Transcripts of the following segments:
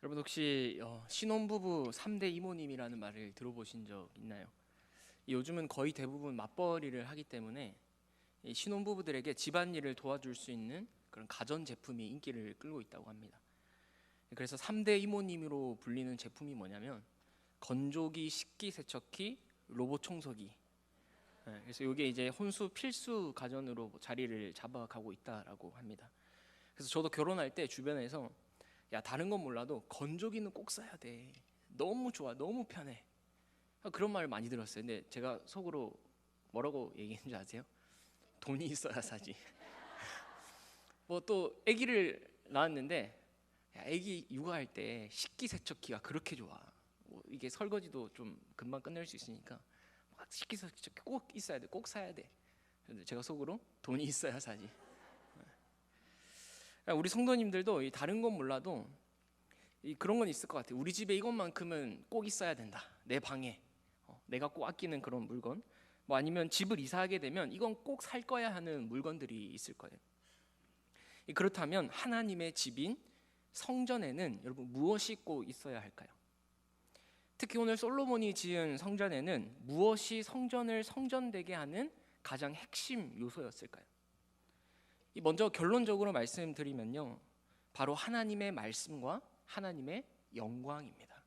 여러분 혹시 신혼부부 3대 이모님이라는 말을 들어보신 적 있나요? 요즘은 거의 대부분 맞벌이를 하기 때문에 이 신혼부부들에게 집안일을 도와줄 수 있는 그런 가전제품이 인기를 끌고 있다고 합니다. 그래서 3대 이모님으로 불리는 제품이 뭐냐면 건조기, 식기세척기, 로봇 청소기. 그래서 이게 이제 혼수 필수 가전으로 자리를 잡아가고 있다라고 합니다. 그래서 저도 결혼할 때 주변에서 야, 다른 건 몰라도 건조기는 꼭 써야 돼. 너무 좋아, 너무 편해. 그런 말을 많이 들었어요. 근데 제가 속으로 뭐라고 얘기했는 줄 아세요? 돈이 있어야 사지. 뭐 또 아기를 낳았는데 야, 아기 육아할 때 식기세척기가 그렇게 좋아. 뭐 이게 설거지도 좀 금방 끝낼 수 있으니까 막 식기세척기 꼭 있어야 돼, 꼭 사야 돼. 근데 제가 속으로 돈이 있어야 사지. 우리 성도님들도 이 다른 건 몰라도 그런 건 있을 것 같아요. 우리 집에 이것만큼은 꼭 있어야 된다. 내 방에 내가 꼭 아끼는 그런 물건, 뭐 아니면 집을 이사하게 되면 이건 꼭 살 거야 하는 물건들이 있을 거예요. 그렇다면 하나님의 집인 성전에는 여러분 무엇이 꼭 있어야 할까요? 특히 오늘 솔로몬이 지은 성전에는 무엇이 성전을 성전되게 하는 가장 핵심 요소였을까요? 먼저 결론적으로 말씀드리면요, 바로 하나님의 말씀과 하나님의 영광입니다.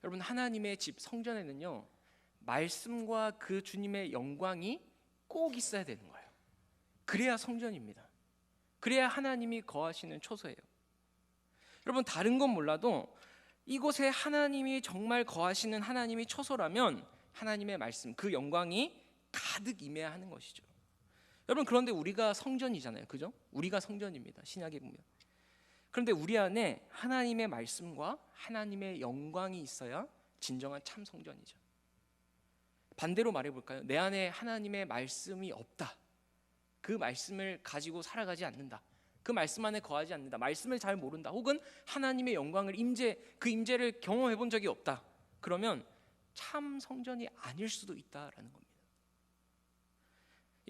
여러분, 하나님의 집 성전에는요, 말씀과 그 주님의 영광이 꼭 있어야 되는 거예요. 그래야 성전입니다. 그래야 하나님이 거하시는 초소예요. 여러분, 다른 건 몰라도 이곳에 하나님이 정말 거하시는 하나님이 초소라면 하나님의 말씀, 그 영광이 가득 임해야 하는 것이죠. 여러분, 그런데 우리가 성전이잖아요, 그죠? 우리가 성전입니다, 신약에 보면. 그런데 우리 안에 하나님의 말씀과 하나님의 영광이 있어야 진정한 참 성전이죠. 반대로 말해볼까요? 내 안에 하나님의 말씀이 없다, 그 말씀을 가지고 살아가지 않는다, 그 말씀 안에 거하지 않는다, 말씀을 잘 모른다, 혹은 하나님의 영광을 그 임재를 경험해 본 적이 없다, 그러면 참 성전이 아닐 수도 있다라는 겁니다.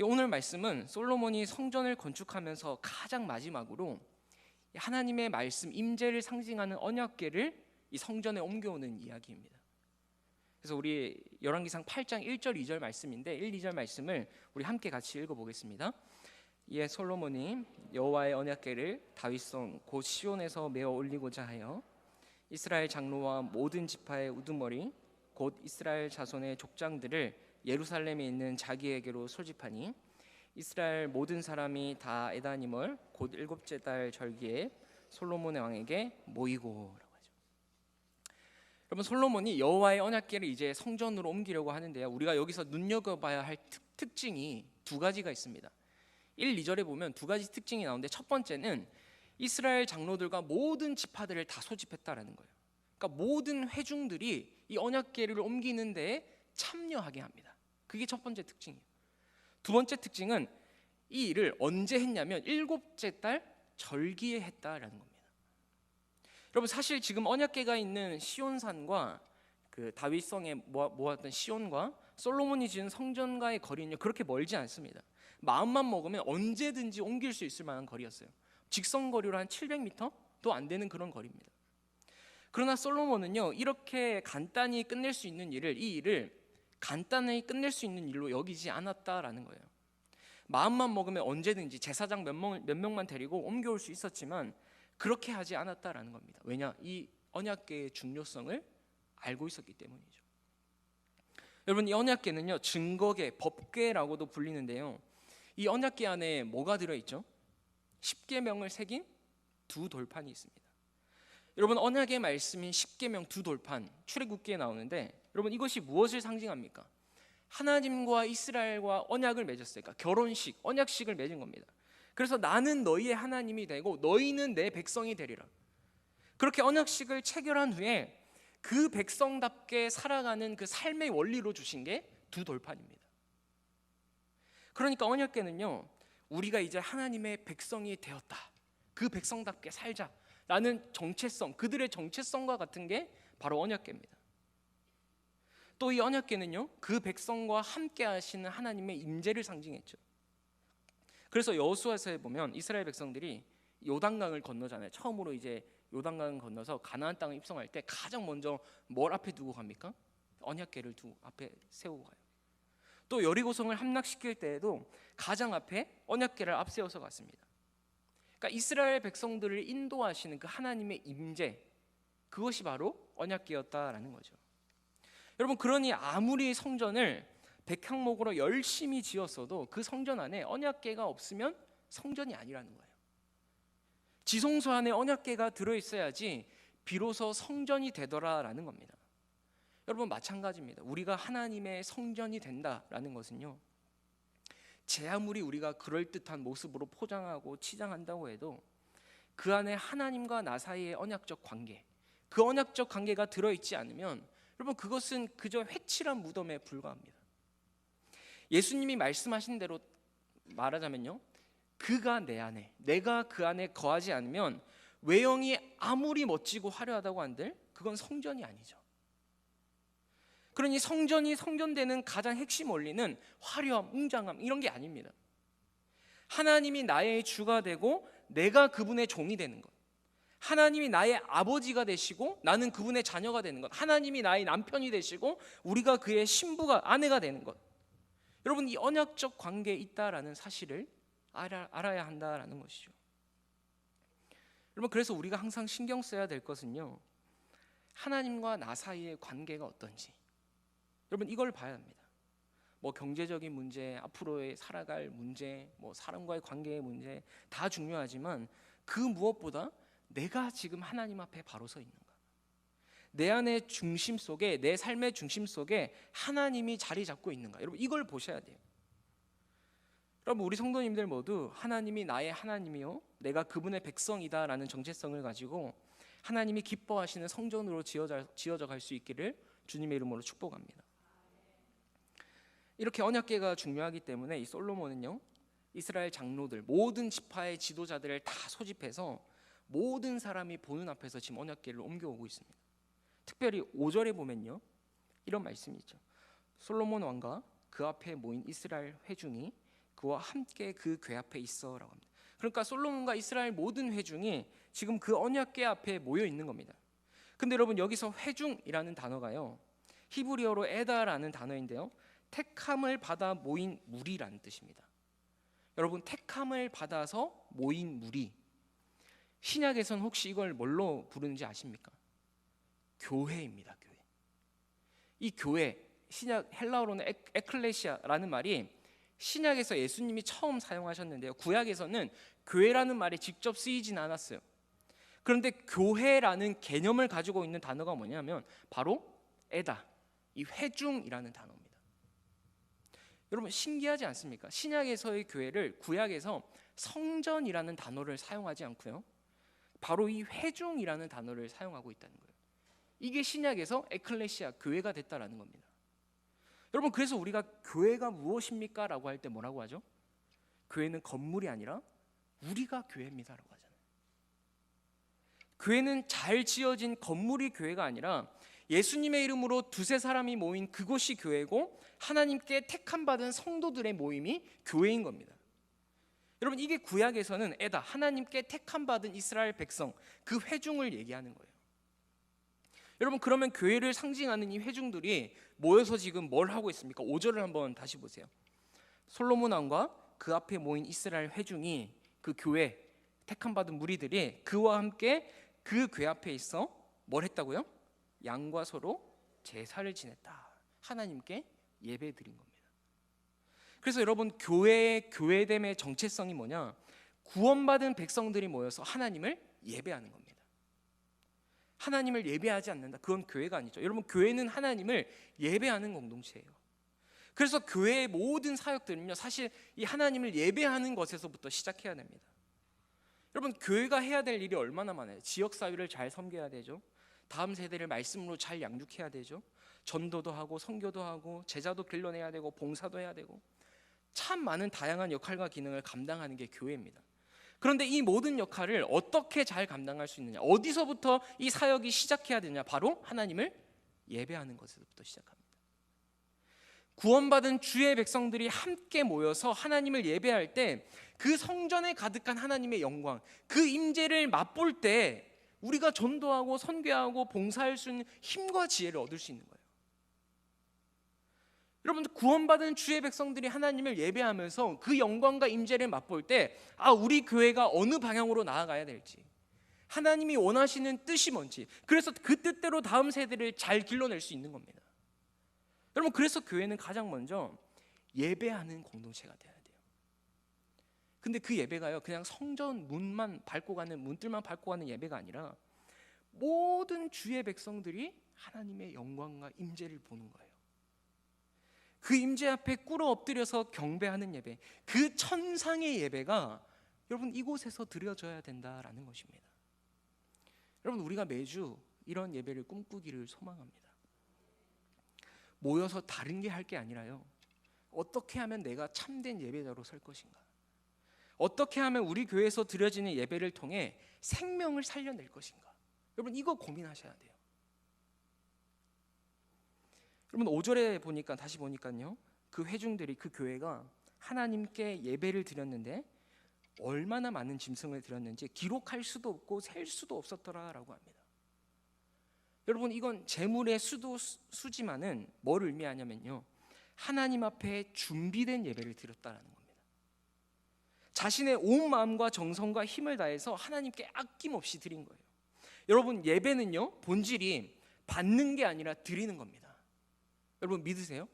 오늘 말씀은 솔로몬이 성전을 건축하면서 가장 마지막으로 하나님의 말씀 임재를 상징하는 언약궤를 이 성전에 옮겨오는 이야기입니다. 그래서 우리 열왕기상 8장 1절 2절 말씀인데 1, 2절 말씀을 우리 함께 같이 읽어보겠습니다. 이에 솔로몬이 여호와의 언약궤를 다윗성 곧 시온에서 메어 올리고자 하여 이스라엘 장로와 모든 지파의 우두머리 곧 이스라엘 자손의 족장들을 예루살렘에 있는 자기에게로 소집하니 이스라엘 모든 사람이 다 에다님을 곧 일곱째 달 절기에 솔로몬의 왕에게 모이고라고 하죠. 여러분, 솔로몬이 여호와의 언약궤를 이제 성전으로 옮기려고 하는데요, 우리가 여기서 눈여겨봐야 할 특징이 두 가지가 있습니다. 1, 2절에 보면 두 가지 특징이 나오는데, 첫 번째는 이스라엘 장로들과 모든 지파들을 다 소집했다라는 거예요. 그러니까 모든 회중들이 이 언약궤를 옮기는 데에 참여하게 합니다. 그게 첫 번째 특징이에요. 두 번째 특징은 이 일을 언제 했냐면 일곱째 달 절기에 했다라는 겁니다. 여러분, 사실 지금 언약궤가 있는 시온산과 그 다윗성에 모았던 시온과 솔로몬이 지은 성전과의 거리는 그렇게 멀지 않습니다. 마음만 먹으면 언제든지 옮길 수 있을 만한 거리였어요. 직선거리로 한 700m도 안 되는 그런 거리입니다. 그러나 솔로몬은요, 이렇게 간단히 끝낼 수 있는 일을, 이 일을 간단히 끝낼 수 있는 일로 여기지 않았다라는 거예요. 마음만 먹으면 언제든지 제사장 몇 명만 데리고 옮겨올 수 있었지만 그렇게 하지 않았다라는 겁니다. 왜냐? 이 언약궤의 중요성을 알고 있었기 때문이죠. 여러분, 이 언약궤는요, 증거궤, 법궤라고도 불리는데요, 이 언약궤 안에 뭐가 들어있죠? 십계명을 새긴 두 돌판이 있습니다. 여러분, 언약의 말씀인 십계명 두 돌판, 출애굽기에 나오는데, 여러분, 이것이 무엇을 상징합니까? 하나님과 이스라엘과 언약을 맺었어요. 그러니까 결혼식, 언약식을 맺은 겁니다. 그래서 나는 너희의 하나님이 되고 너희는 내 백성이 되리라. 그렇게 언약식을 체결한 후에 그 백성답게 살아가는 그 삶의 원리로 주신 게 두 돌판입니다. 그러니까 언약궤는요, 우리가 이제 하나님의 백성이 되었다, 그 백성답게 살자 라는 정체성, 그들의 정체성과 같은 게 바로 언약궤입니다. 또 이 언약궤는요, 그 백성과 함께 하시는 하나님의 임재를 상징했죠. 그래서 여호수아서에 보면 이스라엘 백성들이 요단강을 건너잖아요. 처음으로 이제 요단강 건너서 가나안 땅을 입성할 때 가장 먼저 뭘 앞에 두고 갑니까? 언약궤를 앞에 세우고 가요. 또 여리고성을 함락시킬 때에도 가장 앞에 언약궤를 앞세워서 갔습니다. 그러니까 이스라엘 백성들을 인도하시는 그 하나님의 임재, 그것이 바로 언약궤였다라는 거죠. 여러분, 그러니 아무리 성전을 백향목으로 열심히 지었어도 그 성전 안에 언약궤가 없으면 성전이 아니라는 거예요. 지성소 안에 언약궤가 들어있어야지 비로소 성전이 되더라라는 겁니다. 여러분, 마찬가지입니다. 우리가 하나님의 성전이 된다라는 것은요, 제 아무리 우리가 그럴듯한 모습으로 포장하고 치장한다고 해도 그 안에 하나님과 나 사이의 언약적 관계, 그 언약적 관계가 들어있지 않으면 여러분, 그것은 그저 회칠한 무덤에 불과합니다. 예수님이 말씀하신 대로 말하자면요, 그가 내 안에, 내가 그 안에 거하지 않으면 외형이 아무리 멋지고 화려하다고 한들 그건 성전이 아니죠. 그러니 성전이 성전되는 가장 핵심 원리는 화려함, 웅장함 이런 게 아닙니다. 하나님이 나의 주가 되고 내가 그분의 종이 되는 것, 하나님이 나의 아버지가 되시고 나는 그분의 자녀가 되는 것, 하나님이 나의 남편이 되시고 우리가 그의 신부가, 아내가 되는 것, 여러분, 이 언약적 관계에 있다라는 사실을 알아야 한다라는 것이죠. 여러분, 그래서 우리가 항상 신경 써야 될 것은요, 하나님과 나 사이의 관계가 어떤지, 여러분, 이걸 봐야 합니다. 뭐 경제적인 문제, 앞으로의 살아갈 문제, 뭐 사람과의 관계의 문제 다 중요하지만 그 무엇보다 내가 지금 하나님 앞에 바로 서 있는가, 내 안의 중심 속에, 내 삶의 중심 속에 하나님이 자리 잡고 있는가, 여러분, 이걸 보셔야 돼요. 여러분, 우리 성도님들 모두 하나님이 나의 하나님이요, 내가 그분의 백성이다라는 정체성을 가지고 하나님이 기뻐하시는 성전으로 지어져 갈 수 있기를 주님의 이름으로 축복합니다. 이렇게 언약궤가 중요하기 때문에 이 솔로몬은요, 이스라엘 장로들, 모든 지파의 지도자들을 다 소집해서 모든 사람이 보는 앞에서 지금 언약궤를 옮겨오고 있습니다. 특별히 5절에 보면요, 이런 말씀이 있죠. 솔로몬 왕과 그 앞에 모인 이스라엘 회중이 그와 함께 그 궤 앞에 있어라고 합니다. 그러니까 솔로몬과 이스라엘 모든 회중이 지금 그 언약궤 앞에 모여 있는 겁니다. 근데 여러분, 여기서 회중이라는 단어가요, 히브리어로 에다라는 단어인데요, 택함을 받아 모인 무리라는 뜻입니다. 여러분, 택함을 받아서 모인 무리, 신약에서는 혹시 이걸 뭘로 부르는지 아십니까? 교회입니다. 교회. 이 교회, 신약 헬라어로는 에클레시아라는 말이 신약에서 예수님이 처음 사용하셨는데요, 구약에서는 교회라는 말이 직접 쓰이진 않았어요. 그런데 교회라는 개념을 가지고 있는 단어가 뭐냐면 바로 에다, 이 회중이라는 단어입니다. 여러분, 신기하지 않습니까? 신약에서의 교회를 구약에서 성전이라는 단어를 사용하지 않고요, 바로 이 회중이라는 단어를 사용하고 있다는 거예요. 이게 신약에서 에클레시아, 교회가 됐다라는 겁니다. 여러분, 그래서 우리가 교회가 무엇입니까? 라고 할 때 뭐라고 하죠? 교회는 건물이 아니라 우리가 교회입니다 라고 하잖아요. 교회는 잘 지어진 건물이 교회가 아니라 예수님의 이름으로 두세 사람이 모인 그곳이 교회고 하나님께 택함받은 성도들의 모임이 교회인 겁니다. 여러분, 이게 구약에서는 에다, 하나님께 택함받은 이스라엘 백성, 그 회중을 얘기하는 거예요. 여러분, 그러면 교회를 상징하는 이 회중들이 모여서 지금 뭘 하고 있습니까? 5절을 한번 다시 보세요. 솔로몬 왕과 그 앞에 모인 이스라엘 회중이, 그 교회 택함받은 무리들이 그와 함께 그 궤 앞에 있어 뭘 했다고요? 양과 서로 제사를 지냈다. 하나님께 예배 드린 겁니다. 그래서 여러분, 교회의 교회됨의 정체성이 뭐냐? 구원받은 백성들이 모여서 하나님을 예배하는 겁니다. 하나님을 예배하지 않는다, 그건 교회가 아니죠. 여러분, 교회는 하나님을 예배하는 공동체예요. 그래서 교회의 모든 사역들은요, 사실 이 하나님을 예배하는 것에서부터 시작해야 됩니다. 여러분, 교회가 해야 될 일이 얼마나 많아요. 지역사회를 잘 섬겨야 되죠. 다음 세대를 말씀으로 잘 양육해야 되죠. 전도도 하고 선교도 하고 제자도 길러내야 되고 봉사도 해야 되고, 참 많은 다양한 역할과 기능을 감당하는 게 교회입니다. 그런데 이 모든 역할을 어떻게 잘 감당할 수 있느냐, 어디서부터 이 사역이 시작해야 되냐? 바로 하나님을 예배하는 것에서부터 시작합니다. 구원받은 주의 백성들이 함께 모여서 하나님을 예배할 때 그 성전에 가득한 하나님의 영광, 그 임재를 맛볼 때 우리가 전도하고 선교하고 봉사할 수 있는 힘과 지혜를 얻을 수 있는 거예요. 여러분들, 구원받은 주의 백성들이 하나님을 예배하면서 그 영광과 임재를 맛볼 때 우리 교회가 어느 방향으로 나아가야 될지, 하나님이 원하시는 뜻이 뭔지, 그래서 그 뜻대로 다음 세대를 잘 길러낼 수 있는 겁니다. 여러분, 그래서 교회는 가장 먼저 예배하는 공동체가 돼야 돼요. 근데 그 예배가요, 그냥 성전 문만 밟고 가는, 문들만 밟고 가는 예배가 아니라 모든 주의 백성들이 하나님의 영광과 임재를 보는 거예요. 그 임재 앞에 꿇어 엎드려서 경배하는 예배, 그 천상의 예배가 여러분 이곳에서 드려져야 된다라는 것입니다. 여러분, 우리가 매주 이런 예배를 꿈꾸기를 소망합니다. 모여서 다른 게 할 게 아니라요, 어떻게 하면 내가 참된 예배자로 설 것인가, 어떻게 하면 우리 교회에서 드려지는 예배를 통해 생명을 살려낼 것인가, 여러분 이거 고민하셔야 돼요. 여러분, 5절에 보니까, 다시 보니까요, 그 회중들이, 그 교회가 하나님께 예배를 드렸는데 얼마나 많은 짐승을 드렸는지 기록할 수도 없고 셀 수도 없었더라라고 합니다. 여러분, 이건 재물의 수지만은 뭘 의미하냐면요, 하나님 앞에 준비된 예배를 드렸다라는 겁니다. 자신의 온 마음과 정성과 힘을 다해서 하나님께 아낌없이 드린 거예요. 여러분, 예배는요, 본질이 받는 게 아니라 드리는 겁니다. 여러분 믿으세요?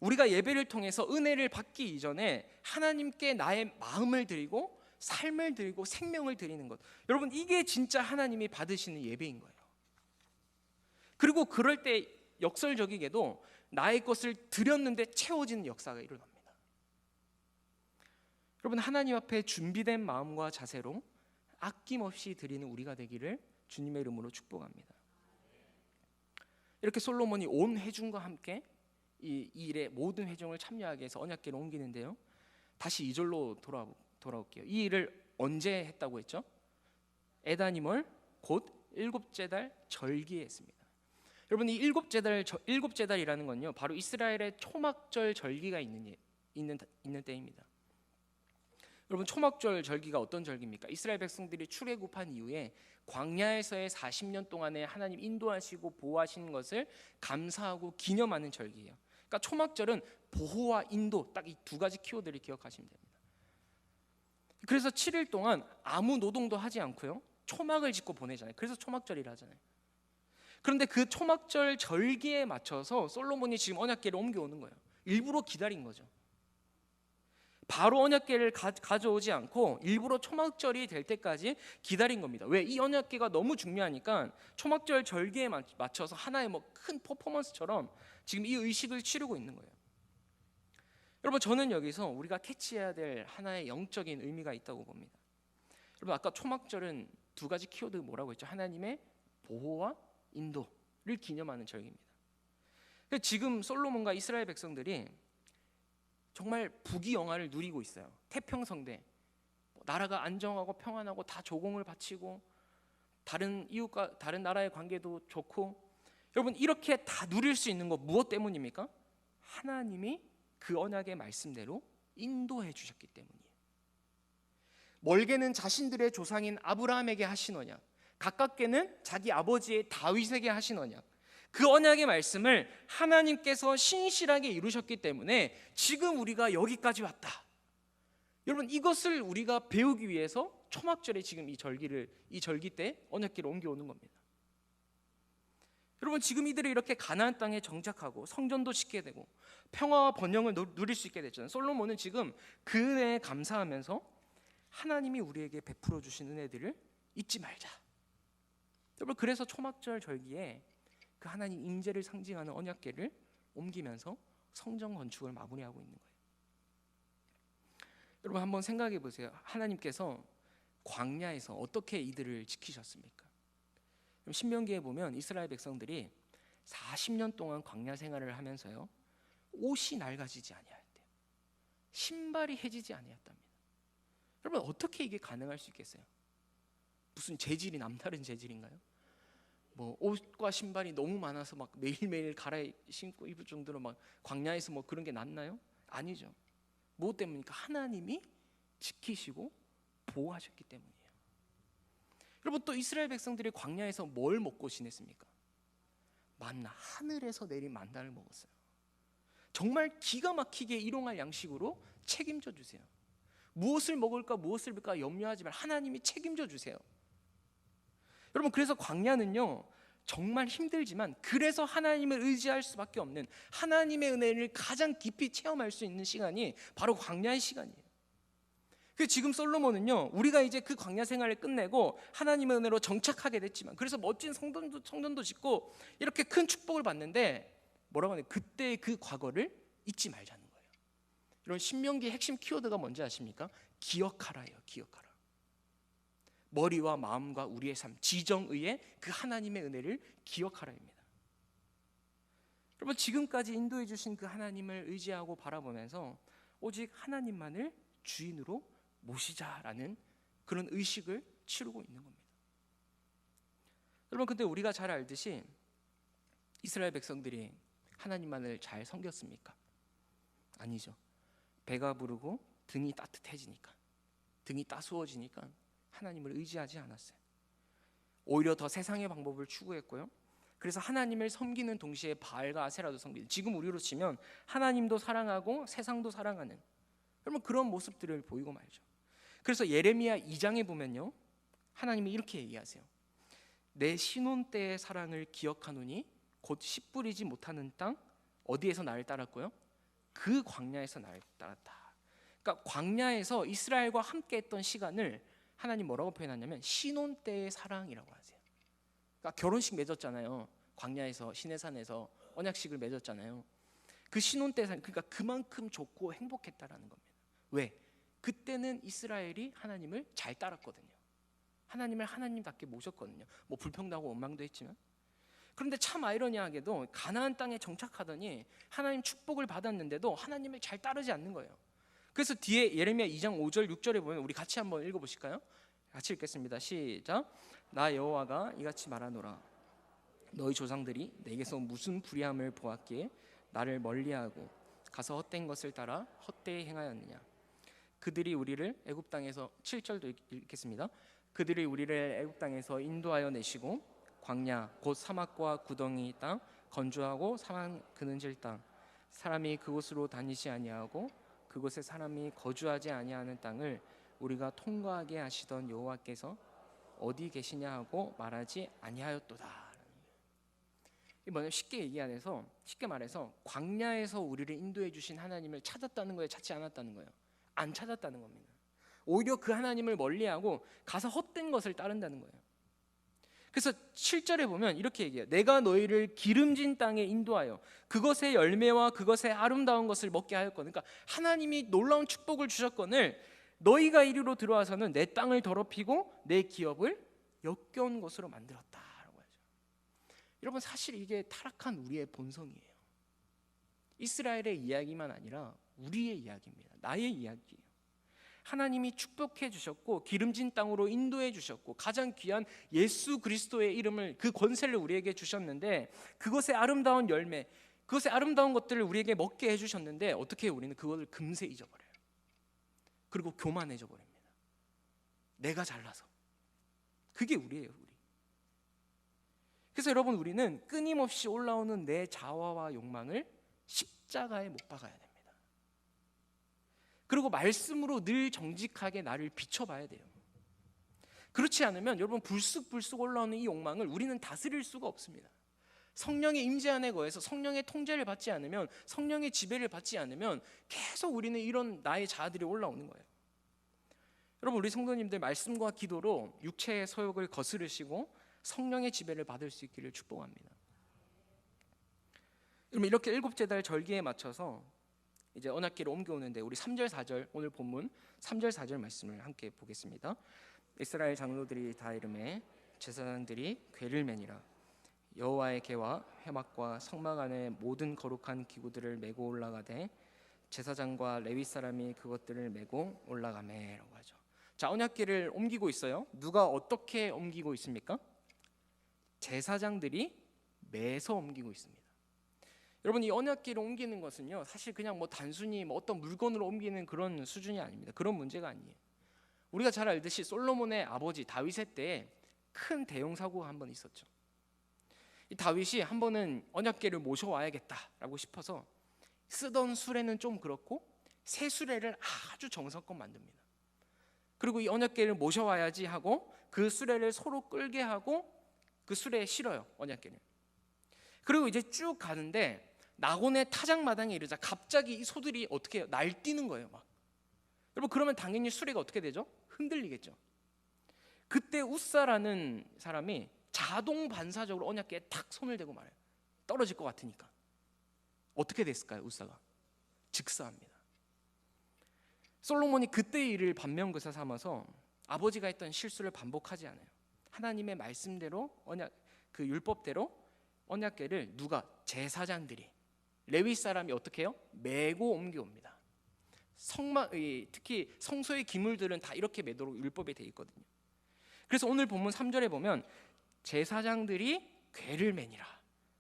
우리가 예배를 통해서 은혜를 받기 이전에 하나님께 나의 마음을 드리고 삶을 드리고 생명을 드리는 것, 여러분 이게 진짜 하나님이 받으시는 예배인 거예요. 그리고 그럴 때 역설적이게도 나의 것을 드렸는데 채워지는 역사가 일어납니다. 여러분, 하나님 앞에 준비된 마음과 자세로 아낌없이 드리는 우리가 되기를 주님의 이름으로 축복합니다. 이렇게 솔로몬이 온 회중과 함께 이 일에 모든 회중을 참여하게 해서 언약궤를 옮기는데요, 다시 2절로 돌아올게요. 이 일을 언제 했다고 했죠? 에다니멀 곧 일곱째 달 절기에 했습니다. 여러분, 이 일곱째 달이라는 건요, 바로 이스라엘의 초막절 절기가 있는 때입니다. 여러분, 초막절 절기가 어떤 절기입니까? 이스라엘 백성들이 출애굽한 이후에 광야에서의 40년 동안에 하나님 인도하시고 보호하시는 것을 감사하고 기념하는 절기예요. 그러니까 초막절은 보호와 인도, 딱 이 두 가지 키워드를 기억하시면 됩니다. 그래서 7일 동안 아무 노동도 하지 않고요, 초막을 짓고 보내잖아요. 그래서 초막절이라 하잖아요. 그런데 그 초막절 절기에 맞춰서 솔로몬이 지금 언약궤를 옮겨오는 거예요. 일부러 기다린 거죠. 바로 언약궤를 가져오지 않고 일부러 초막절이 될 때까지 기다린 겁니다. 왜? 이 언약궤가 너무 중요하니까 초막절 절기에 맞춰서 하나의 큰 퍼포먼스처럼 지금 이 의식을 치르고 있는 거예요. 여러분, 저는 여기서 우리가 캐치해야 될 하나의 영적인 의미가 있다고 봅니다. 여러분, 아까 초막절은 두 가지 키워드 뭐라고 했죠? 하나님의 보호와 인도를 기념하는 절기입니다. 지금 솔로몬과 이스라엘 백성들이 정말 부귀영화를 누리고 있어요. 태평성대, 나라가 안정하고 평안하고 다 조공을 바치고 다른 이웃과 다른 나라의 관계도 좋고, 여러분 이렇게 다 누릴 수 있는 거 무엇 때문입니까? 하나님이 그 언약의 말씀대로 인도해 주셨기 때문이에요. 멀게는 자신들의 조상인 아브라함에게 하신 언약, 가깝게는 자기 아버지의 다윗에게 하신 언약, 그 언약의 말씀을 하나님께서 신실하게 이루셨기 때문에 지금 우리가 여기까지 왔다. 여러분, 이것을 우리가 배우기 위해서 초막절에 지금 이 절기 때 언약궤를 옮겨오는 겁니다. 여러분, 지금 이들이 이렇게 가나안 땅에 정착하고 성전도 짓게 되고 평화와 번영을 누릴 수 있게 됐잖아요. 솔로몬은 지금 그 은혜에 감사하면서 하나님이 우리에게 베풀어 주신 은혜들을 잊지 말자. 여러분, 그래서 초막절 절기에 그 하나님 임재를 상징하는 언약궤를 옮기면서 성전 건축을 마무리하고 있는 거예요. 여러분, 한번 생각해 보세요. 하나님께서 광야에서 어떻게 이들을 지키셨습니까? 신명기에 보면 이스라엘 백성들이 40년 동안 광야 생활을 하면서요, 옷이 낡아지지 아니하였대요. 신발이 해지지 아니했답니다. 여러분, 어떻게 이게 가능할 수 있겠어요? 무슨 재질이 남다른 재질인가요? 옷과 신발이 너무 많아서 막 매일매일 갈아 신고 입을 정도로 막 광야에서 그런 게 낫나요? 아니죠. 무엇 때문입니까? 하나님이 지키시고 보호하셨기 때문이에요. 여러분, 또 이스라엘 백성들이 광야에서 뭘 먹고 지냈습니까? 만나, 하늘에서 내린 만나를 먹었어요. 정말 기가 막히게 일용할 양식으로 책임져 주세요. 무엇을 먹을까 무엇을 먹을까 염려하지 말, 하나님이 책임져 주세요. 여러분, 그래서 광야는요 정말 힘들지만, 그래서 하나님을 의지할 수밖에 없는, 하나님의 은혜를 가장 깊이 체험할 수 있는 시간이 바로 광야의 시간이에요. 그 지금 솔로몬은요, 우리가 이제 그 광야 생활을 끝내고 하나님의 은혜로 정착하게 됐지만, 그래서 멋진 성전도 짓고 이렇게 큰 축복을 받는데, 뭐라고 하냐, 그때의 그 과거를 잊지 말자는 거예요. 이런 신명기의 핵심 키워드가 뭔지 아십니까? 기억하라예요. 기억하라. 머리와 마음과 우리의 삶, 지정의의 그 하나님의 은혜를 기억하라입니다. 여러분, 지금까지 인도해 주신 그 하나님을 의지하고 바라보면서 오직 하나님만을 주인으로 모시자라는 그런 의식을 치르고 있는 겁니다. 여러분, 근데 우리가 잘 알듯이 이스라엘 백성들이 하나님만을 잘 섬겼습니까? 아니죠. 배가 부르고 등이 따뜻해지니까, 등이 따스워지니까 하나님을 의지하지 않았어요. 오히려 더 세상의 방법을 추구했고요. 그래서 하나님을 섬기는 동시에 바알과 아세라도 섬기는, 지금 우리로 치면 하나님도 사랑하고 세상도 사랑하는, 여러분, 그런 모습들을 보이고 말죠. 그래서 예레미야 2장에 보면요, 하나님이 이렇게 얘기하세요. 내 신혼 때의 사랑을 기억하노니 곧 씨 뿌리지 못하는 땅, 어디에서 나를 따랐고요? 그 광야에서 나를 따랐다. 그러니까 광야에서 이스라엘과 함께 했던 시간을 하나님 뭐라고 표현하냐면 신혼 때의 사랑이라고 하세요. 그러니까 결혼식 맺었잖아요. 광야에서, 시내산에서 언약식을 맺었잖아요. 그 신혼 때, 그러니까 그만큼 좋고 행복했다라는 겁니다. 왜? 그때는 이스라엘이 하나님을 잘 따랐거든요. 하나님을 하나님답게 모셨거든요. 뭐 불평도 원망도 했지만. 그런데 참 아이러니하게도 가나안 땅에 정착하더니 하나님 축복을 받았는데도 하나님을 잘 따르지 않는 거예요. 그래서 뒤에 예레미야 2장 5절 6절에 보면, 우리 같이 한번 읽어보실까요? 같이 읽겠습니다. 시작. 나 여호와가 이같이 말하노라. 너희 조상들이 내게서 무슨 불의함을 보았기에 나를 멀리하고 가서 헛된 것을 따라 헛되이 행하였느냐. 그들이 우리를 애굽 땅에서, 7절도 읽겠습니다. 그들이 우리를 애굽 땅에서 인도하여 내시고 광야 곧 사막과 구덩이 땅, 건조하고 사막 그늘질 땅, 사람이 그곳으로 다니지 아니하고 그곳에 사람이 거주하지 아니하는 땅을 우리가 통과하게 하시던 여호와께서 어디 계시냐 하고 말하지 아니하였도다. 이 뭐냐면 쉽게 말해서 광야에서 우리를 인도해 주신 하나님을 찾았다는 거예요, 찾지 않았다는 거예요? 안 찾았다는 겁니다. 오히려 그 하나님을 멀리하고 가서 헛된 것을 따른다는 거예요. 그래서 7절에 보면 이렇게 얘기해요. 내가 너희를 기름진 땅에 인도하여 그것의 열매와 그것의 아름다운 것을 먹게 하였거든. 그러니까 하나님이 놀라운 축복을 주셨거늘 너희가 이리로 들어와서는 내 땅을 더럽히고 내 기업을 역겨운 것으로 만들었다라고 하죠. 여러분, 사실 이게 타락한 우리의 본성이에요. 이스라엘의 이야기만 아니라 우리의 이야기입니다. 나의 이야기예요. 하나님이 축복해 주셨고 기름진 땅으로 인도해 주셨고 가장 귀한 예수 그리스도의 이름을, 그 권세를 우리에게 주셨는데, 그것의 아름다운 열매, 그것의 아름다운 것들을 우리에게 먹게 해주셨는데, 어떻게 해요? 우리는 그것을 금세 잊어버려요. 그리고 교만해져 버립니다. 내가 잘나서. 그게 우리예요, 우리. 그래서 여러분, 우리는 끊임없이 올라오는 내 자화와 욕망을 십자가에 못 박아야 됩니다. 그리고 말씀으로 늘 정직하게 나를 비춰봐야 돼요. 그렇지 않으면 여러분, 불쑥불쑥 올라오는 이 욕망을 우리는 다스릴 수가 없습니다. 성령의 임재 안에 거해서 성령의 통제를 받지 않으면, 성령의 지배를 받지 않으면 계속 우리는 이런 나의 자아들이 올라오는 거예요. 여러분, 우리 성도님들 말씀과 기도로 육체의 소욕을 거스르시고 성령의 지배를 받을 수 있기를 축복합니다. 여러분, 이렇게 일곱 제달 절기에 맞춰서 이제 언약궤를 옮겨오는데, 우리 3절 4절, 오늘 본문 3절 4절 말씀을 함께 보겠습니다. 이스라엘 장로들이 다 이름에 제사장들이 궤를 매니라. 여호와의 궤와 회막과 성막 안에 모든 거룩한 기구들을 메고 올라가되 제사장과 레위 사람이 그것들을 메고 올라가매라고 하죠. 자, 언약궤를 옮기고 있어요. 누가 어떻게 옮기고 있습니까? 제사장들이 매서 옮기고 있습니다. 여러분, 이 언약궤를 옮기는 것은요, 사실 그냥 뭐 단순히 뭐 어떤 물건으로 옮기는 그런 수준이 아닙니다. 그런 문제가 아니에요. 우리가 잘 알듯이 솔로몬의 아버지 다윗의 때에 큰 대형 사고가 한 번 있었죠. 이 다윗이 한 번은 언약궤를 모셔와야겠다라고 싶어서 쓰던 수레는 좀 그렇고 새 수레를 아주 정성껏 만듭니다. 그리고 이 언약궤를 모셔와야지 하고 그 수레를 서로 끌게 하고 그 수레에 실어요, 언약궤를. 그리고 이제 쭉 가는데 낙원의 타작마당에 이르자 갑자기 이 소들이 어떻게 해요? 날뛰는 거예요, 막. 여러분, 그러면 당연히 수레가 어떻게 되죠? 흔들리겠죠. 그때 우사라는 사람이 자동 반사적으로 언약궤에 탁 손을 대고 말해요. 떨어질 것 같으니까. 어떻게 됐을까요, 우사가? 즉사합니다. 솔로몬이 그때의 일을 반면교사 삼아서 아버지가 했던 실수를 반복하지 않아요. 하나님의 말씀대로 그 율법대로 언약궤를 누가? 제사장들이, 레위 사람이 어떻게 해요? 메고 옮겨옵니다. 특히 성소의 기물들은 다 이렇게 매도록 율법에 돼 있거든요. 그래서 오늘 본문 3절에 보면 제사장들이 궤를 매니라.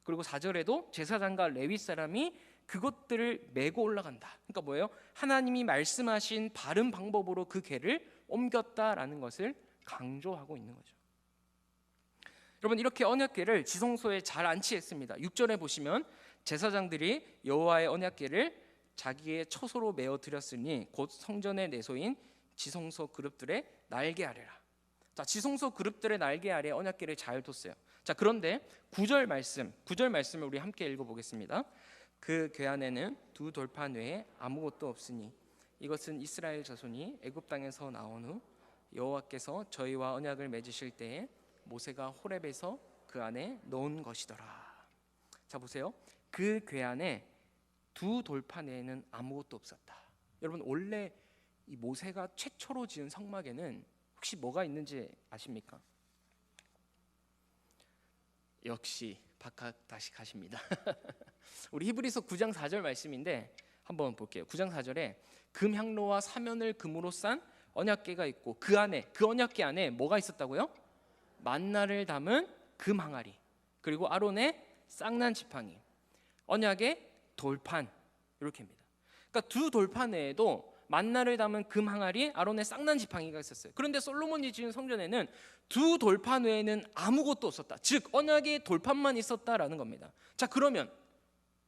그리고 4절에도 제사장과 레위 사람이 그것들을 메고 올라간다. 그러니까 뭐예요? 하나님이 말씀하신 바른 방법으로 그 궤를 옮겼다라는 것을 강조하고 있는 거죠. 여러분, 이렇게 언약궤를 지성소에 잘 안치했습니다. 6절에 보시면 제사장들이 여호와의 언약궤를 자기의 처소로 메어 드렸으니 곧 성전의 내소인 지성소 그룹들의 날개 아래라. 자, 지성소 그룹들의 날개 아래 언약궤를 잘 뒀어요. 자, 그런데 9절 말씀을 우리 함께 읽어보겠습니다. 그 궤 안에는 두 돌판 외에 아무것도 없으니 이것은 이스라엘 자손이 애굽 땅에서 나온 후 여호와께서 저희와 언약을 맺으실 때에 모세가 호렙에서 그 안에 넣은 것이더라. 자, 보세요. 그 궤 안에 두 돌판 외에는 아무것도 없었다. 여러분, 원래 이 모세가 최초로 지은 성막에는 혹시 뭐가 있는지 아십니까? 역시 박학 다시 가십니다. 우리 히브리서 9장 4절 말씀인데 한번 볼게요. 9장 4절에 금향로와 사면을 금으로 싼 언약궤가 있고 그 언약궤 안에 뭐가 있었다고요? 만나를 담은 금 항아리, 그리고 아론의 쌍난 지팡이, 언약의 돌판, 이렇게입니다. 그러니까 두 돌판 외에도 만나를 담은 금 항아리, 아론의 쌍난 지팡이가 있었어요. 그런데 솔로몬이 지은 성전에는 두 돌판 외에는 아무것도 없었다. 즉 언약의 돌판만 있었다라는 겁니다. 자, 그러면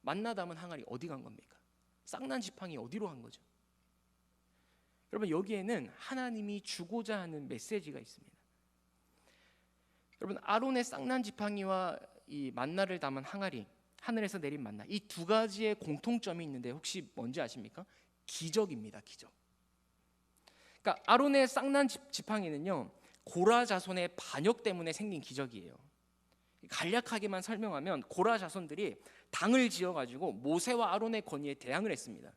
만나 담은 항아리 어디 간 겁니까? 쌍난 지팡이 어디로 간 거죠? 여러분, 여기에는 하나님이 주고자 하는 메시지가 있습니다. 여러분, 아론의 쌍난 지팡이와 이 만나를 담은 항아리, 하늘에서 내린 만나, 이 두 가지의 공통점이 있는데 혹시 뭔지 아십니까? 기적입니다. 기적. 그러니까 아론의 쌍난 지팡이는요, 고라 자손의 반역 때문에 생긴 기적이에요. 간략하게만 설명하면 고라 자손들이 당을 지어가지고 모세와 아론의 권위에 대항을 했습니다.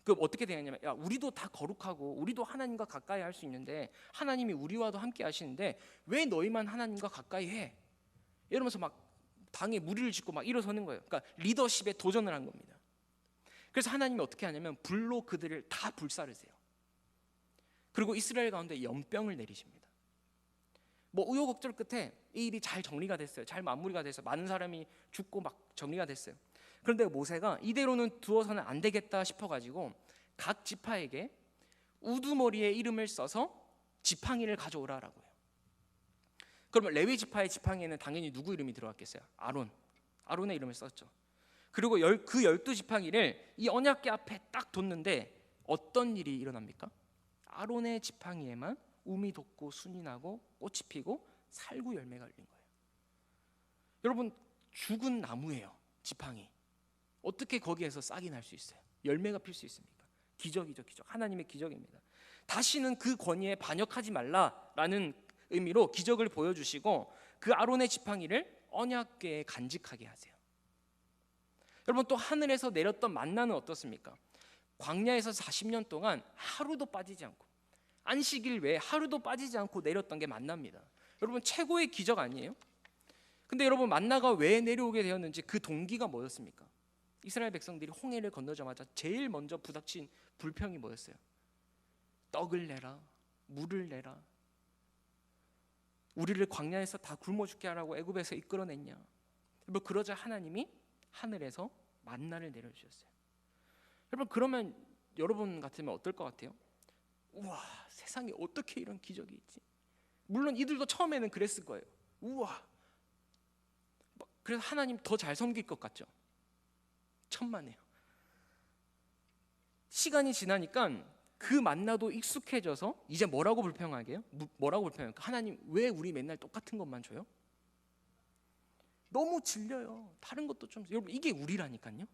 그 어떻게 대항했냐면, 야, 우리도 다 거룩하고 우리도 하나님과 가까이 할 수 있는데 하나님이 우리와도 함께 하시는데 왜 너희만 하나님과 가까이 해? 이러면서 막 당에 무리를 짓고 막 일어서는 거예요. 그러니까 리더십에 도전을 한 겁니다. 그래서 하나님이 어떻게 하냐면 불로 그들을 다 불사르세요. 그리고 이스라엘 가운데 연병을 내리십니다. 뭐 우여곡절 끝에 이 일이 잘 정리가 됐어요. 잘 마무리가 돼서 많은 사람이 죽고 막 정리가 됐어요. 그런데 모세가 이대로는 두어서는 안 되겠다 싶어가지고 각 지파에게 우두머리에 이름을 써서 지팡이를 가져오라라고요. 그러면 레위 지파의 지팡이에는 당연히 누구 이름이 들어갔겠어요? 아론의 이름을 썼죠. 그리고 그 12지팡이를 이 언약궤 앞에 딱 뒀는데 어떤 일이 일어납니까? 아론의 지팡이에만 우미 돋고 순이 나고 꽃이 피고 살구 열매가 열린 거예요. 여러분, 죽은 나무예요, 지팡이. 어떻게 거기에서 싹이 날 수 있어요? 열매가 필 수 있습니까? 기적이죠, 기적. 하나님의 기적입니다. 다시는 그 권위에 반역하지 말라라는 의미로 기적을 보여주시고 그 아론의 지팡이를 언약궤에 간직하게 하세요. 여러분, 또 하늘에서 내렸던 만나는 어떻습니까? 광야에서 40년 동안 하루도 빠지지 않고, 안식일 외에 하루도 빠지지 않고 내렸던 게 만나입니다. 여러분, 최고의 기적 아니에요? 근데 여러분, 만나가 왜 내려오게 되었는지 그 동기가 뭐였습니까? 이스라엘 백성들이 홍해를 건너자마자 제일 먼저 부닥친 불평이 뭐였어요? 떡을 내라, 물을 내라, 우리를 광야에서 다 굶어 죽게 하라고 애굽에서 이끌어냈냐. 뭐 그러자 하나님이 하늘에서 만나를 내려주셨어요. 여러분, 그러면 여러분 같으면 어떨 것 같아요? 우와, 세상에 어떻게 이런 기적이 있지? 물론 이들도 처음에는 그랬을 거예요. 우와, 그래서 하나님 더 잘 섬길 것 같죠? 천만에요. 시간이 지나니까 그 만나도 익숙해져서 이제 뭐라고 불평하게요? 뭐라고 불평할까? 하나님 왜 우리 맨날 똑같은 것만 줘요? 너무 질려요. 다른 것도 좀. 여러분, 이게 우리라니까요.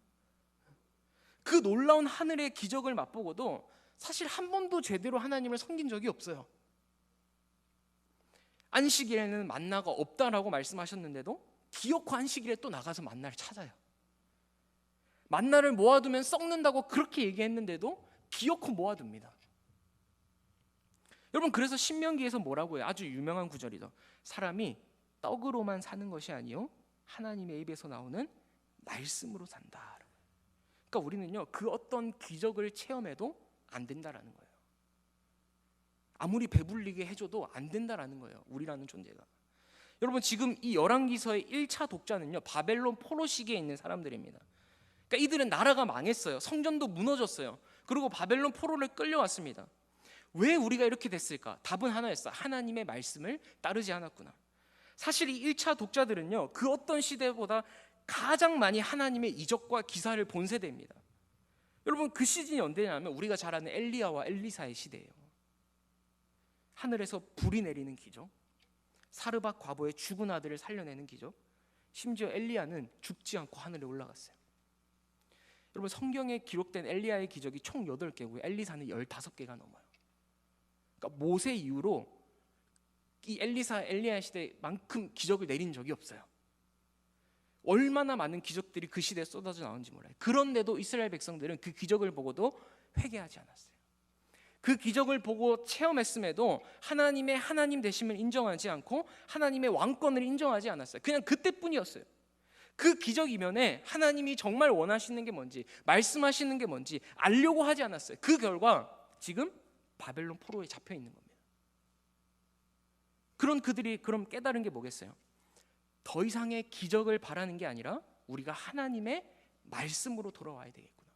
그 놀라운 하늘의 기적을 맛보고도 사실 한 번도 제대로 하나님을 섬긴 적이 없어요. 안식일에는 만나가 없다라고 말씀하셨는데도 기어코 안식일에 또 나가서 만나를 찾아요. 만나를 모아두면 썩는다고 그렇게 얘기했는데도 기어코 모아둡니다. 여러분, 그래서 신명기에서 뭐라고 해요? 아주 유명한 구절이죠. 사람이 떡으로만 사는 것이 아니요 하나님의 입에서 나오는 말씀으로 산다. 그러니까 우리는요, 그 어떤 기적을 체험해도 안 된다라는 거예요. 아무리 배불리게 해줘도 안 된다라는 거예요, 우리라는 존재가. 여러분, 지금 이 열왕기서의 1차 독자는요, 바벨론 포로 시기에 있는 사람들입니다. 그러니까 이들은 나라가 망했어요. 성전도 무너졌어요. 그리고 바벨론 포로를 끌려왔습니다. 왜 우리가 이렇게 됐을까? 답은 하나였어. 하나님의 말씀을 따르지 않았구나. 사실 이 1차 독자들은요, 그 어떤 시대보다 가장 많이 하나님의 이적과 기사를 본 세대입니다. 여러분, 그 시즌이 언제냐면 우리가 잘 아는 엘리야와 엘리사의 시대예요. 하늘에서 불이 내리는 기적, 사르밧 과부의 죽은 아들을 살려내는 기적, 심지어 엘리야는 죽지 않고 하늘에 올라갔어요. 여러분, 성경에 기록된 엘리야의 기적이 총 8개고요 엘리사는 15개가 넘어요. 그러니까 모세 이후로 이 엘리야 시대만큼 기적을 내린 적이 없어요. 얼마나 많은 기적들이 그 시대에 쏟아져 나오는지 몰라요. 그런데도 이스라엘 백성들은 그 기적을 보고도 회개하지 않았어요. 그 기적을 보고 체험했음에도 하나님의 하나님 되심을 인정하지 않고 하나님의 왕권을 인정하지 않았어요. 그냥 그때뿐이었어요. 그 기적 이면에 하나님이 정말 원하시는 게 뭔지, 말씀하시는 게 뭔지 알려고 하지 않았어요. 그 결과 지금 바벨론 포로에 잡혀 있는 겁니다. 그런 그들이 그럼 깨달은 게 뭐겠어요? 더 이상의 기적을 바라는 게 아니라 우리가 하나님의 말씀으로 돌아와야 되겠구나.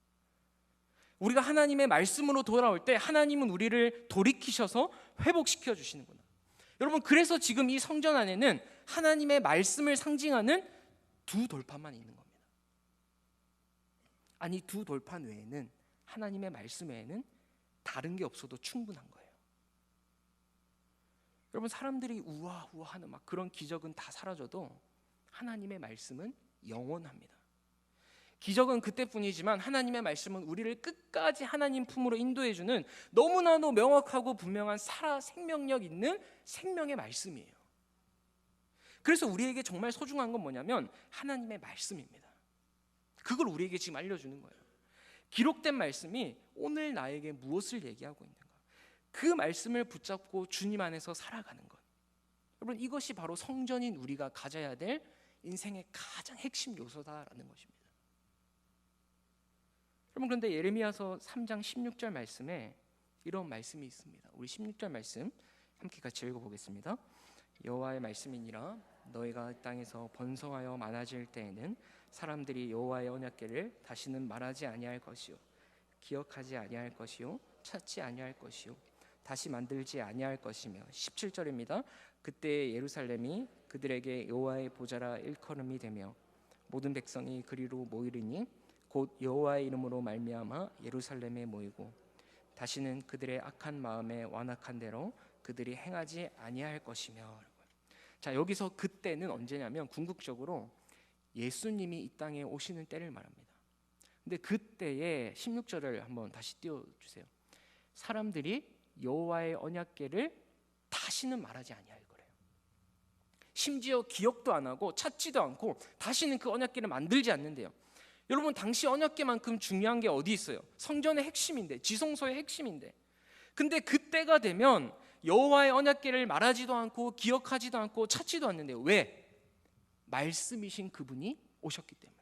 우리가 하나님의 말씀으로 돌아올 때 하나님은 우리를 돌이키셔서 회복시켜 주시는구나. 여러분, 그래서 지금 이 성전 안에는 하나님의 말씀을 상징하는 2 돌판만 있는 겁니다. 아니, 2 돌판 외에는, 하나님의 말씀 외에는 다른 게 없어도 충분한 거예요. 여러분, 사람들이 우아하는 막 그런 기적은 다 사라져도 하나님의 말씀은 영원합니다. 기적은 그때뿐이지만 하나님의 말씀은 우리를 끝까지 하나님 품으로 인도해주는 너무나도 명확하고 분명한 생명력 있는 생명의 말씀이에요. 그래서 우리에게 정말 소중한 건 뭐냐면 하나님의 말씀입니다. 그걸 우리에게 지금 알려주는 거예요. 기록된 말씀이 오늘 나에게 무엇을 얘기하고 있는가, 그 말씀을 붙잡고 주님 안에서 살아가는 것. 여러분, 이것이 바로 성전인 우리가 가져야 될 인생의 가장 핵심 요소다라는 것입니다. 여러분, 그런데 예레미야서 3장 16절 말씀에 이런 말씀이 있습니다. 우리 16절 말씀 함께 같이 읽어보겠습니다. 여호와의 말씀이니라. 너희가 땅에서 번성하여 많아질 때에는 사람들이 여호와의 언약궤를 다시는 말하지 아니할 것이요 기억하지 아니할 것이요 찾지 아니할 것이요 다시 만들지 아니할 것이며. 17절입니다. 그때 예루살렘이 그들에게 여호와의 보좌라 일컬음이 되며 모든 백성이 그리로 모이리니 곧 여호와의 이름으로 말미암아 예루살렘에 모이고 다시는 그들의 악한 마음에 완악한 대로 그들이 행하지 아니할 것이며. 자, 여기서 그때는 언제냐면 궁극적으로 예수님이 이 땅에 오시는 때를 말합니다. 근데 그때의 16절을 한번 다시 띄워주세요. 사람들이 여호와의 언약궤를 다시는 말하지 아니할 거래요. 심지어 기억도 안 하고 찾지도 않고 다시는 그 언약궤를 만들지 않는데요. 여러분, 당시 언약궤만큼 중요한 게 어디 있어요? 성전의 핵심인데, 지성소의 핵심인데. 근데 그때가 되면 여호와의 언약궤를 말하지도 않고 기억하지도 않고 찾지도 않는데요. 왜? 말씀이신 그분이 오셨기 때문에.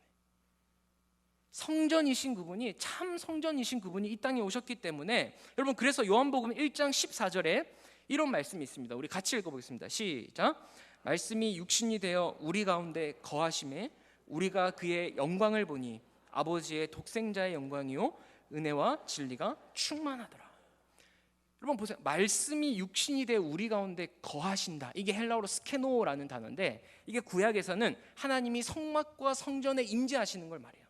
성전이신 그분이, 참 성전이신 그분이 이 땅에 오셨기 때문에. 여러분, 그래서 요한복음 1장 14절에 이런 말씀이 있습니다. 우리 같이 읽어보겠습니다. 시작. 말씀이 육신이 되어 우리 가운데 거하심에 우리가 그의 영광을 보니 아버지의 독생자의 영광이요 은혜와 진리가 충만하더라. 여러분 보세요. 말씀이 육신이 되어 우리 가운데 거하신다. 이게 헬라어로 스케노라는 단어인데 이게 구약에서는 하나님이 성막과 성전에 임재하시는 걸 말해요.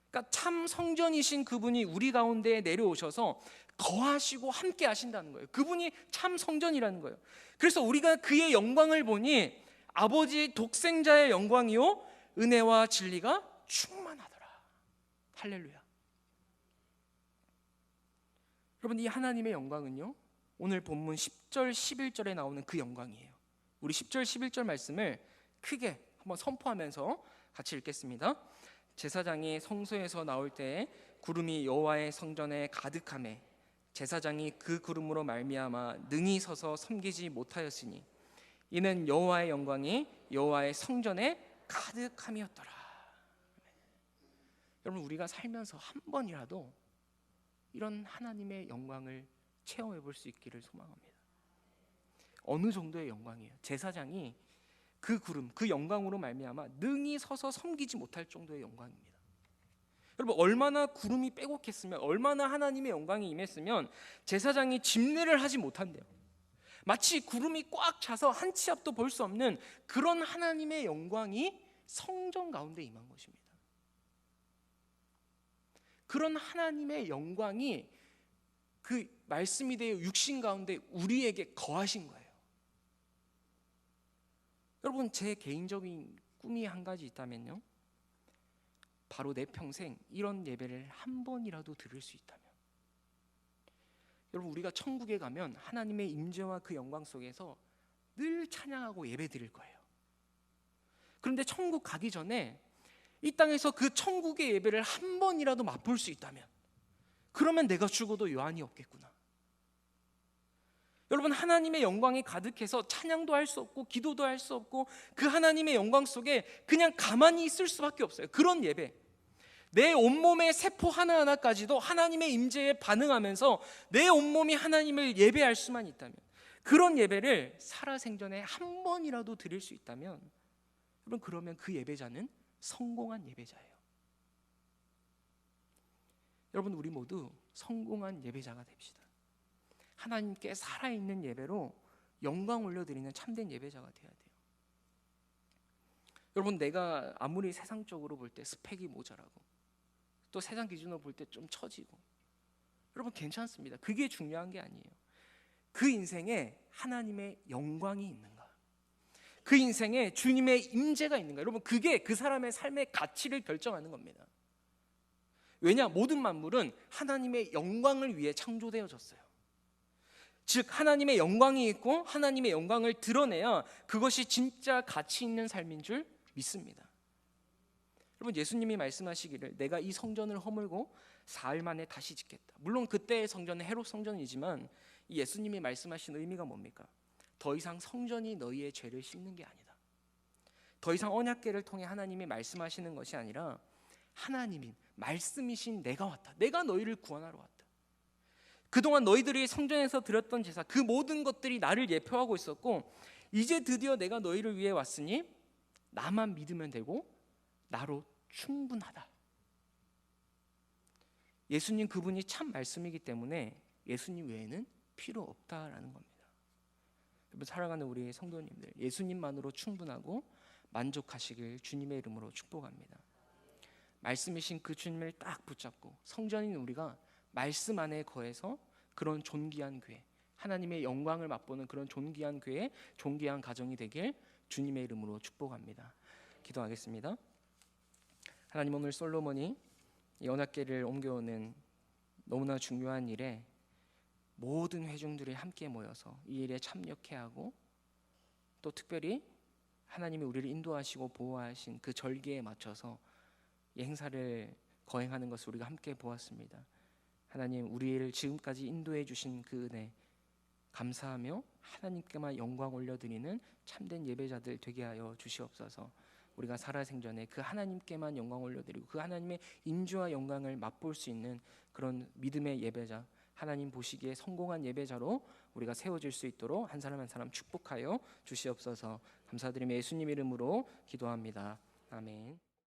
그러니까 참 성전이신 그분이 우리 가운데에 내려오셔서 거하시고 함께 하신다는 거예요. 그분이 참 성전이라는 거예요. 그래서 우리가 그의 영광을 보니 아버지 독생자의 영광이요 은혜와 진리가 충만하더라. 할렐루야. 여러분, 이 하나님의 영광은요 오늘 본문 10절 11절에 나오는 그 영광이에요. 우리 10절 11절 말씀을 크게 한번 선포하면서 같이 읽겠습니다. 제사장이 성소에서 나올 때 구름이 여호와의 성전에 가득하매 제사장이 그 구름으로 말미암아 능히 서서 섬기지 못하였으니 이는 여호와의 영광이 여호와의 성전에 가득함이었더라. 여러분, 우리가 살면서 한 번이라도 이런 하나님의 영광을 체험해 볼 수 있기를 소망합니다. 어느 정도의 영광이에요? 제사장이 그 구름, 그 영광으로 말미암아 능히 서서 섬기지 못할 정도의 영광입니다. 여러분, 얼마나 구름이 빼곡했으면, 얼마나 하나님의 영광이 임했으면 제사장이 집례를 하지 못한대요. 마치 구름이 꽉 차서 한 치 앞도 볼 수 없는 그런 하나님의 영광이 성전 가운데 임한 것입니다. 그런 하나님의 영광이 그 말씀이 되어 육신 가운데 우리에게 거하신 거예요. 여러분, 제 개인적인 꿈이 한 가지 있다면요, 바로 내 평생 이런 예배를 한 번이라도 들을 수 있다면, 여러분, 우리가 천국에 가면 하나님의 임재와 그 영광 속에서 늘 찬양하고 예배 드릴 거예요. 그런데 천국 가기 전에 이 땅에서 그 천국의 예배를 한 번이라도 맛볼 수 있다면, 그러면 내가 죽어도 요한이 없겠구나. 여러분, 하나님의 영광이 가득해서 찬양도 할 수 없고 기도도 할 수 없고 그 하나님의 영광 속에 그냥 가만히 있을 수밖에 없어요. 그런 예배, 내 온몸의 세포 하나하나까지도 하나님의 임재에 반응하면서 내 온몸이 하나님을 예배할 수만 있다면, 그런 예배를 살아생전에 한 번이라도 드릴 수 있다면, 여러분, 그러면 그 예배자는 성공한 예배자예요. 여러분, 우리 모두 성공한 예배자가 됩시다. 하나님께 살아있는 예배로 영광 올려드리는 참된 예배자가 되어야 돼요. 여러분, 내가 아무리 세상적으로 볼 때 스펙이 모자라고 또 세상 기준으로 볼 때 좀 처지고, 여러분 괜찮습니다. 그게 중요한 게 아니에요. 그 인생에 하나님의 영광이 있는가, 그 인생에 주님의 임재가 있는가, 여러분 그게 그 사람의 삶의 가치를 결정하는 겁니다. 왜냐? 모든 만물은 하나님의 영광을 위해 창조되어졌어요. 즉 하나님의 영광이 있고 하나님의 영광을 드러내야 그것이 진짜 가치 있는 삶인 줄 믿습니다. 여러분, 예수님이 말씀하시기를 내가 이 성전을 허물고 사흘 만에 다시 짓겠다. 물론 그때의 성전은 헤롯 성전이지만 이 예수님이 말씀하신 의미가 뭡니까? 더 이상 성전이 너희의 죄를 씻는 게 아니다. 더 이상 언약궤를 통해 하나님이 말씀하시는 것이 아니라 하나님인 말씀이신 내가 왔다. 내가 너희를 구원하러 왔다. 그동안 너희들이 성전에서 드렸던 제사, 그 모든 것들이 나를 예표하고 있었고 이제 드디어 내가 너희를 위해 왔으니 나만 믿으면 되고 나로 충분하다. 예수님 그분이 참 말씀이기 때문에 예수님 외에는 필요 없다라는 겁니다. 여러분, 사랑하는 우리 성도님들, 예수님만으로 충분하고 만족하시길 주님의 이름으로 축복합니다. 말씀이신 그 주님을 딱 붙잡고 성전인 우리가 말씀 안에 거해서 그런 존귀한 교회, 하나님의 영광을 맛보는 그런 존귀한 교회, 존귀한 가정이 되길 주님의 이름으로 축복합니다. 기도하겠습니다. 하나님, 오늘 솔로몬이 이 언약궤를 옮겨오는 너무나 중요한 일에 모든 회중들이 함께 모여서 이 일에 참여케 하고 또 특별히 하나님이 우리를 인도하시고 보호하신 그 절기에 맞춰서 이 행사를 거행하는 것을 우리가 함께 보았습니다. 하나님, 우리를 지금까지 인도해 주신 그 은혜 감사하며 하나님께만 영광 올려드리는 참된 예배자들 되게 하여 주시옵소서. 우리가 살아생전에 그 하나님께만 영광 올려드리고 그 하나님의 인주와 영광을 맛볼 수 있는 그런 믿음의 예배자, 하나님 보시기에 성공한 예배자로 우리가 세워질 수 있도록 한 사람 한 사람 축복하여 주시옵소서. 감사드리며 예수님 이름으로 기도합니다. 아멘.